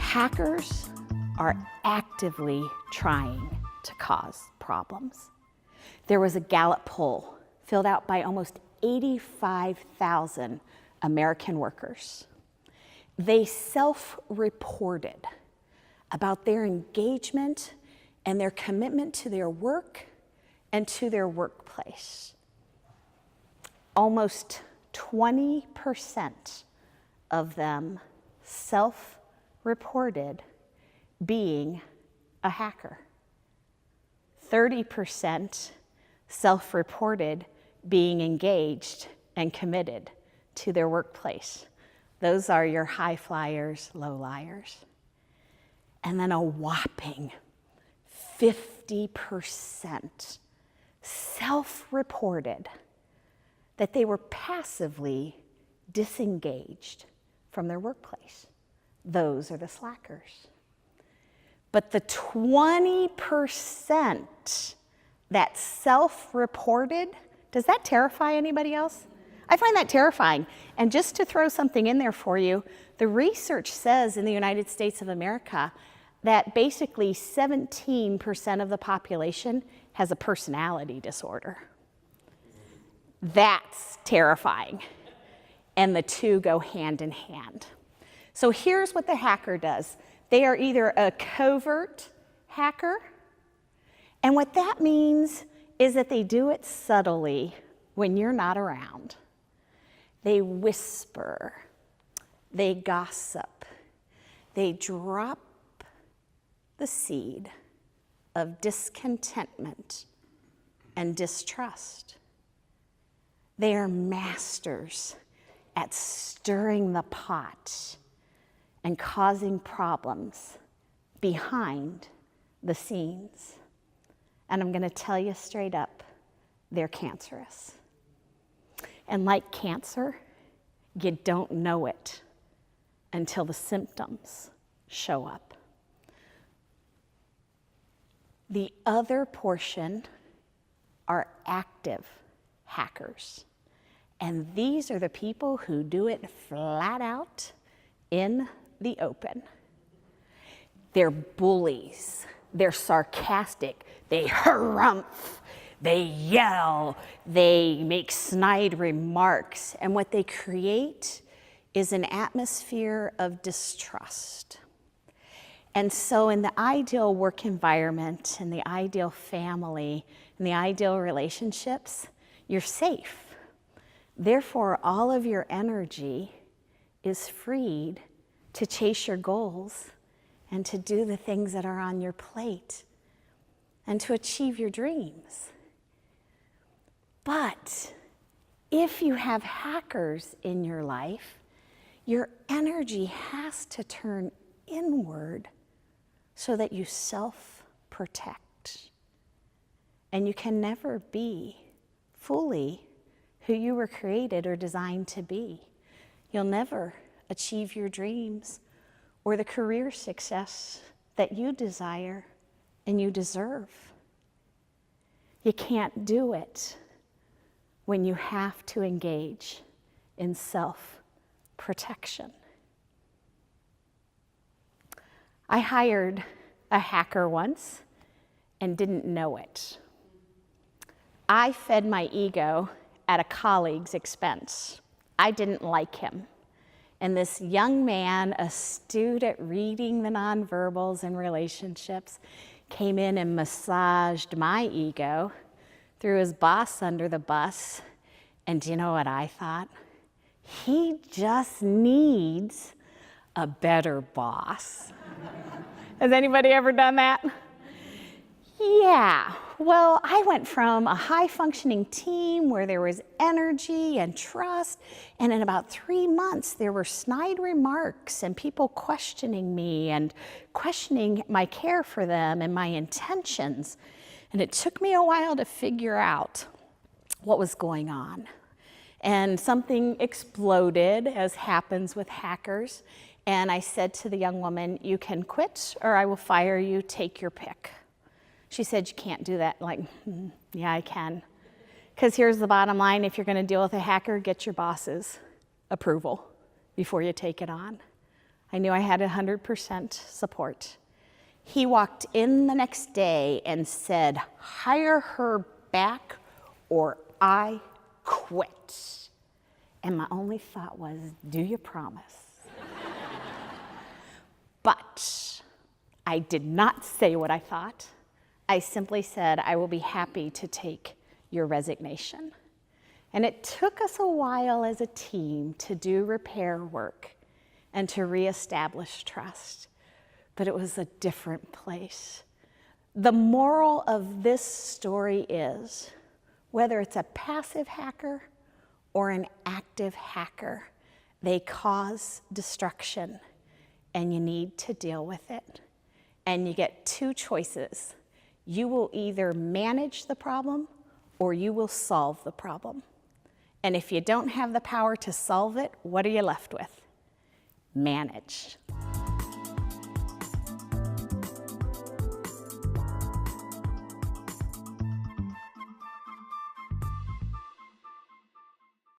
Hackers are actively trying to cause problems. There was a Gallup poll filled out by almost 85,000 American workers. They self-reported about their engagement and their commitment to their work and to their workplace. Almost 20% of them self-reported being a hacker. 30% self-reported being engaged and committed to their workplace. Those are your high flyers, low liars. And then a whopping 50% self-reported that they were passively disengaged from their workplace. Those are the slackers. But the 20% that self-reported, does that terrify anybody else? I find that terrifying. And just to throw something in there for you, the research says in the United States of America that basically 17% of the population has a personality disorder. That's terrifying. And the two go hand in hand. So here's what the hacker does. They are either a covert hacker, and what that means is that they do it subtly when you're not around. They whisper, they gossip, they drop the seed of discontentment and distrust. They are masters at stirring the pot and causing problems behind the scenes. And I'm going to tell you straight up, they're cancerous. And like cancer, you don't know it until the symptoms show up. The other portion are active hackers. And these are the people who do it flat out in the open. They're bullies. They're sarcastic. They harumph. They yell. They make snide remarks. And what they create is an atmosphere of distrust. And so in the ideal work environment, in the ideal family, in the ideal relationships, you're safe. Therefore, all of your energy is freed to chase your goals and to do the things that are on your plate and to achieve your dreams. But if you have hackers in your life, your energy has to turn inward so that you self-protect. And you can never be fully who you were created or designed to be. You'll never achieve your dreams or the career success that you desire and you deserve. You can't do it when you have to engage in self-protection. I hired a hacker once and didn't know it. I fed my ego at a colleague's expense. I didn't like him. And this young man, astute at reading the nonverbals and relationships, came in and massaged my ego, threw his boss under the bus. And do you know what I thought? He just needs a better boss. Has anybody ever done that? Yeah, well, I went from a high-functioning team where there was energy and trust, and in about 3 months, there were snide remarks and people questioning me and questioning my care for them and my intentions. And it took me a while to figure out what was going on. And something exploded, as happens with hackers, and I said to the young woman, "You can quit or I will fire you, take your pick." She said, "You can't do that." Like, yeah, I can. Because here's the bottom line. If you're going to deal with a hacker, get your boss's approval before you take it on. I knew I had 100% support. He walked in the next day and said, hire her back or I quit. And my only thought was, do you promise? But I did not say what I thought. I simply said, I will be happy to take your resignation. And it took us a while as a team to do repair work and to reestablish trust, but it was a different place. The moral of this story is, whether it's a passive hacker or an active hacker, they cause destruction, and you need to deal with it. And you get two choices. You will either manage the problem or you will solve the problem. And if you don't have the power to solve it, what are you left with? Manage.